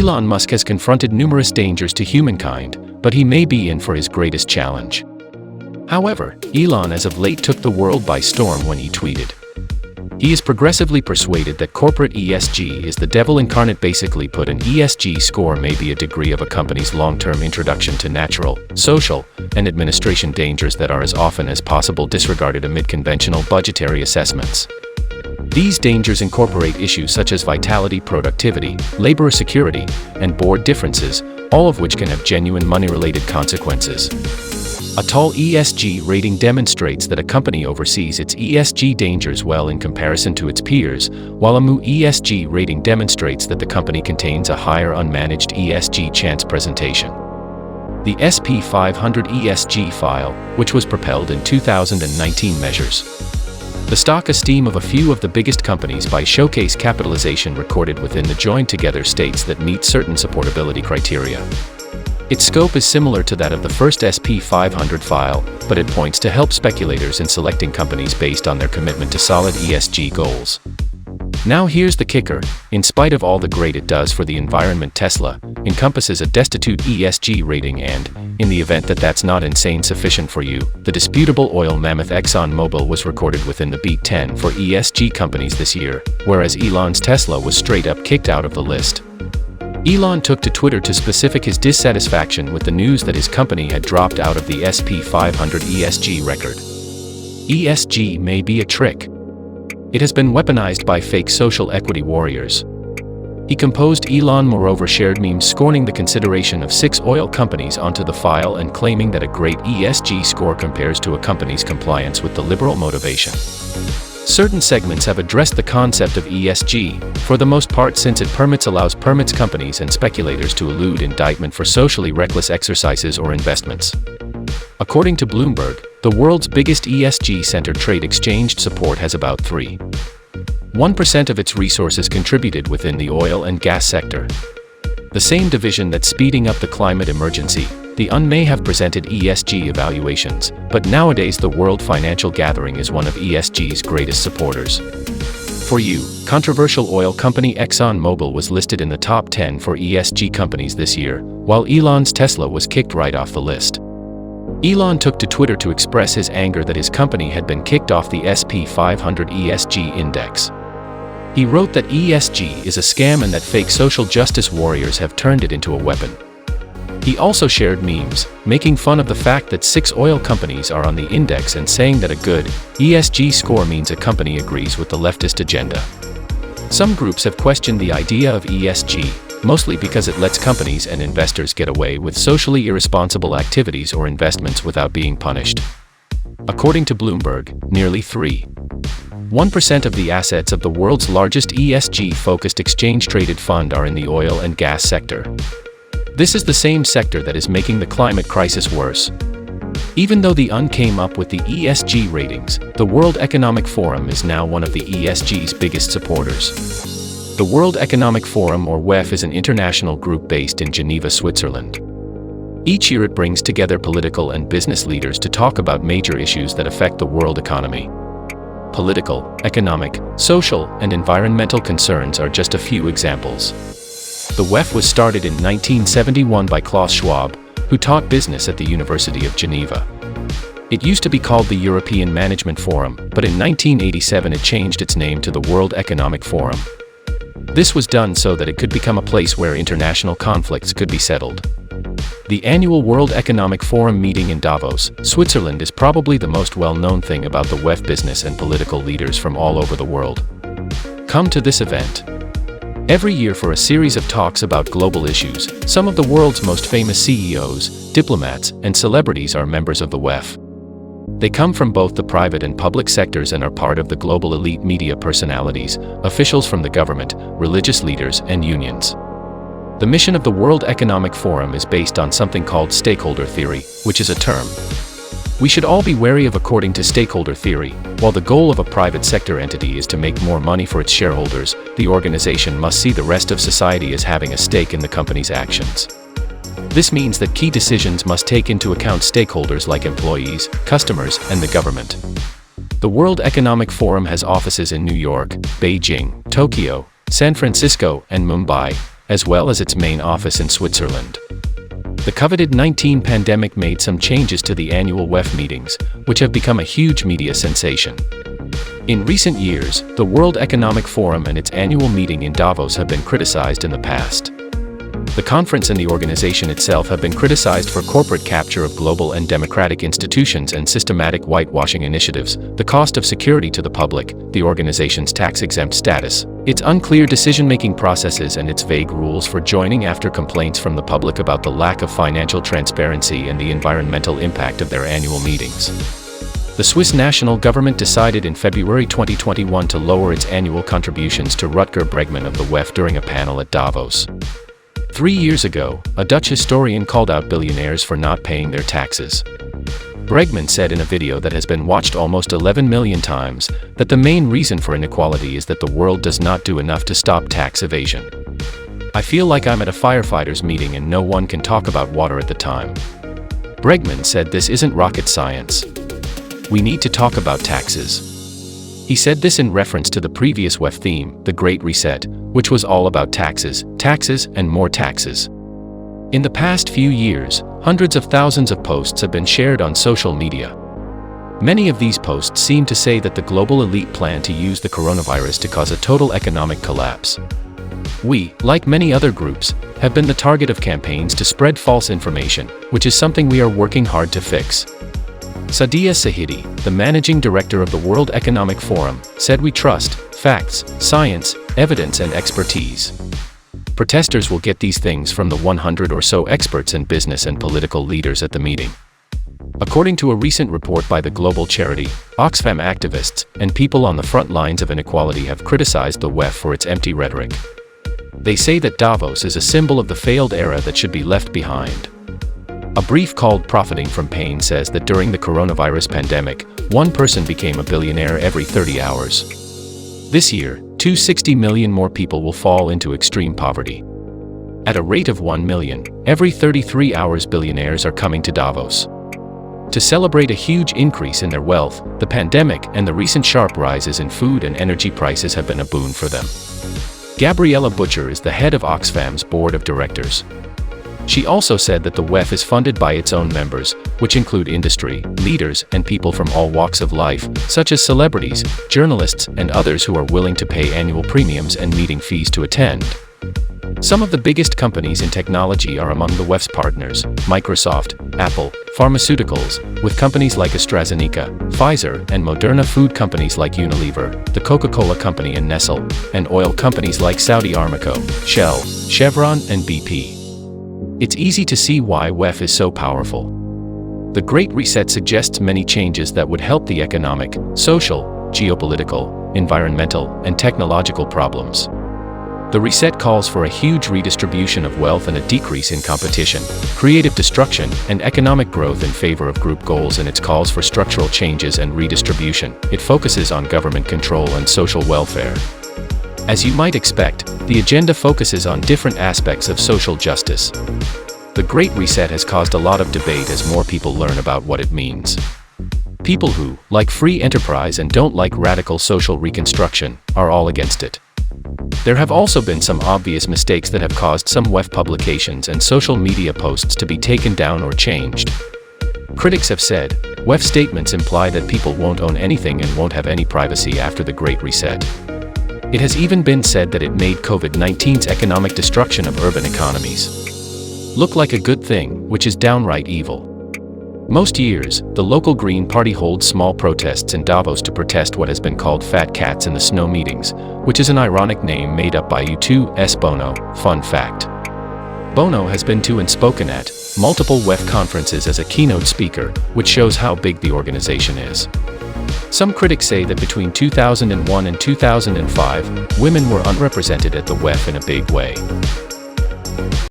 Elon Musk has confronted numerous dangers to humankind, but he may be in for his greatest challenge. However, Elon as of late took the world by storm when he tweeted. He is progressively persuaded that corporate ESG is the devil incarnate. Basically put, an ESG score may be a degree of a company's long-term introduction to natural, social, and administration dangers that are as often as possible disregarded amid conventional budgetary assessments. These dangers incorporate issues such as vitality, productivity, labor security, and board differences, all of which can have genuine money-related consequences. A tall ESG rating demonstrates that a company oversees its ESG dangers well in comparison to its peers, while a MU ESG rating demonstrates that the company contains a higher unmanaged ESG chance presentation. The SP 500 ESG file, which was propelled in 2019, measures the stock esteem of a few of the biggest companies by showcase capitalization recorded within the joined-together states that meet certain supportability criteria. Its scope is similar to that of the first SP 500 file, but it points to help speculators in selecting companies based on their commitment to solid ESG goals. Now here's the kicker: in spite of all the great it does for the environment, Tesla encompasses a destitute ESG rating, and, in the event that that's not insane sufficient for you, the disputable oil mammoth ExxonMobil was recorded within the Beat 10 for ESG companies this year, whereas Elon's Tesla was straight up kicked out of the list. Elon took to Twitter to specify his dissatisfaction with the news that his company had dropped out of the SP 500 ESG record. ESG may be a trick. It has been weaponized by fake social equity warriors. He composed. Elon moreover shared memes scorning the consideration of 6 oil companies onto the file and claiming that a great ESG score compares to a company's compliance with the liberal motivation. Certain segments have addressed the concept of ESG, for the most part, since it allows companies and speculators to elude indictment for socially reckless exercises or investments. According to Bloomberg, the world's biggest ESG-centered trade exchange support has about 3.1% of its resources contributed within the oil and gas sector. The same division that's speeding up the climate emergency, the UN, may have presented ESG evaluations, but nowadays the World Financial Gathering is one of ESG's greatest supporters. For you, controversial oil company ExxonMobil was listed in the top 10 for ESG companies this year, while Elon's Tesla was kicked right off the list. Elon took to Twitter to express his anger that his company had been kicked off the SP 500 ESG index. He wrote that ESG is a scam and that fake social justice warriors have turned it into a weapon. He also shared memes, making fun of the fact that 6 oil companies are on the index and saying that a good ESG score means a company agrees with the leftist agenda. Some groups have questioned the idea of ESG, mostly because it lets companies and investors get away with socially irresponsible activities or investments without being punished. According to Bloomberg, nearly 3.1% of the assets of the world's largest ESG-focused exchange-traded fund are in the oil and gas sector. This is the same sector that is making the climate crisis worse. Even though the UN came up with the ESG ratings, the World Economic Forum is now one of the ESG's biggest supporters. The World Economic Forum, or WEF, is an international group based in Geneva, Switzerland. Each year it brings together political and business leaders to talk about major issues that affect the world economy. Political, economic, social, and environmental concerns are just a few examples. The WEF was started in 1971 by Klaus Schwab, who taught business at the University of Geneva. It used to be called the European Management Forum, but in 1987 it changed its name to the World Economic Forum. This was done so that it could become a place where international conflicts could be settled. The annual World Economic Forum meeting in Davos, Switzerland, is probably the most well-known thing about the WEF. Business and political leaders from all over the world come to this event every year for a series of talks about global issues. Some of the world's most famous CEOs, diplomats, and celebrities are members of the WEF. They come from both the private and public sectors and are part of the global elite: media personalities, officials from the government, religious leaders, and unions. The mission of the World Economic Forum is based on something called stakeholder theory, which is a term we should all be wary of. According to stakeholder theory, while the goal of a private sector entity is to make more money for its shareholders, the organization must see the rest of society as having a stake in the company's actions. This means that key decisions must take into account stakeholders like employees, customers, and the government. The World Economic Forum has offices in New York, Beijing, Tokyo, San Francisco, and Mumbai, as well as its main office in Switzerland. The COVID-19 pandemic made some changes to the annual WEF meetings, which have become a huge media sensation. In recent years, the World Economic Forum and its annual meeting in Davos have been criticized in the past. The conference and the organization itself have been criticized for corporate capture of global and democratic institutions and systematic whitewashing initiatives, the cost of security to the public, the organization's tax-exempt status, its unclear decision-making processes, and its vague rules for joining after complaints from the public about the lack of financial transparency and the environmental impact of their annual meetings. The Swiss national government decided in February 2021 to lower its annual contributions to Rutger Bregman of the WEF during a panel at Davos. 3 years ago, a Dutch historian called out billionaires for not paying their taxes. Bregman said in a video that has been watched almost 11 million times that the main reason for inequality is that the world does not do enough to stop tax evasion. I feel like I'm at a firefighters meeting and no one can talk about water at the time. Bregman said this isn't rocket science. We need to talk about taxes. He said this in reference to the previous WEF theme, the Great Reset, which was all about taxes, taxes, and more taxes. In the past few years, hundreds of thousands of posts have been shared on social media. Many of these posts seem to say that the global elite plan to use the coronavirus to cause a total economic collapse. We, like many other groups, have been the target of campaigns to spread false information, which is something we are working hard to fix. Sadia Sahidi, the managing director of the World Economic Forum, said we trust facts, science, evidence, and expertise. Protesters will get these things from the 100 or so experts and business and political leaders at the meeting. According to a recent report by the global charity, Oxfam, activists and people on the front lines of inequality have criticized the WEF for its empty rhetoric. They say that Davos is a symbol of the failed era that should be left behind. A brief called Profiting from Pain says that during the coronavirus pandemic, one person became a billionaire every 30 hours. This year, 260 million more people will fall into extreme poverty. At a rate of 1 million, every 33 hours billionaires are coming to Davos. To celebrate a huge increase in their wealth, the pandemic and the recent sharp rises in food and energy prices have been a boon for them. Gabriella Butcher is the head of Oxfam's board of directors. She also said that the WEF is funded by its own members, which include industry, leaders, and people from all walks of life, such as celebrities, journalists, and others who are willing to pay annual premiums and meeting fees to attend. Some of the biggest companies in technology are among the WEF's partners: Microsoft, Apple, pharmaceuticals, with companies like AstraZeneca, Pfizer, and Moderna, food companies like Unilever, the Coca-Cola Company and Nestle, and oil companies like Saudi Aramco, Shell, Chevron, and BP. It's easy to see why WEF is so powerful. The Great Reset suggests many changes that would help the economic, social, geopolitical, environmental, and technological problems. The reset calls for a huge redistribution of wealth and a decrease in competition, creative destruction, and economic growth in favor of group goals, and its calls for structural changes and redistribution. It focuses on government control and social welfare. As you might expect, the agenda focuses on different aspects of social justice. The Great Reset has caused a lot of debate as more people learn about what it means. People who like free enterprise and don't like radical social reconstruction are all against it. There have also been some obvious mistakes that have caused some WEF publications and social media posts to be taken down or changed. Critics have said, WEF statements imply that people won't own anything and won't have any privacy after the Great Reset. It has even been said that it made COVID-19's economic destruction of urban economies look like a good thing, which is downright evil. Most years, the local Green Party holds small protests in Davos to protest what has been called Fat Cats in the Snow meetings, which is an ironic name made up by U2's Bono. Fun fact: Bono has been to and spoken at multiple WEF conferences as a keynote speaker, which shows how big the organization is. Some critics say that between 2001 and 2005, women were unrepresented at the WEF in a big way.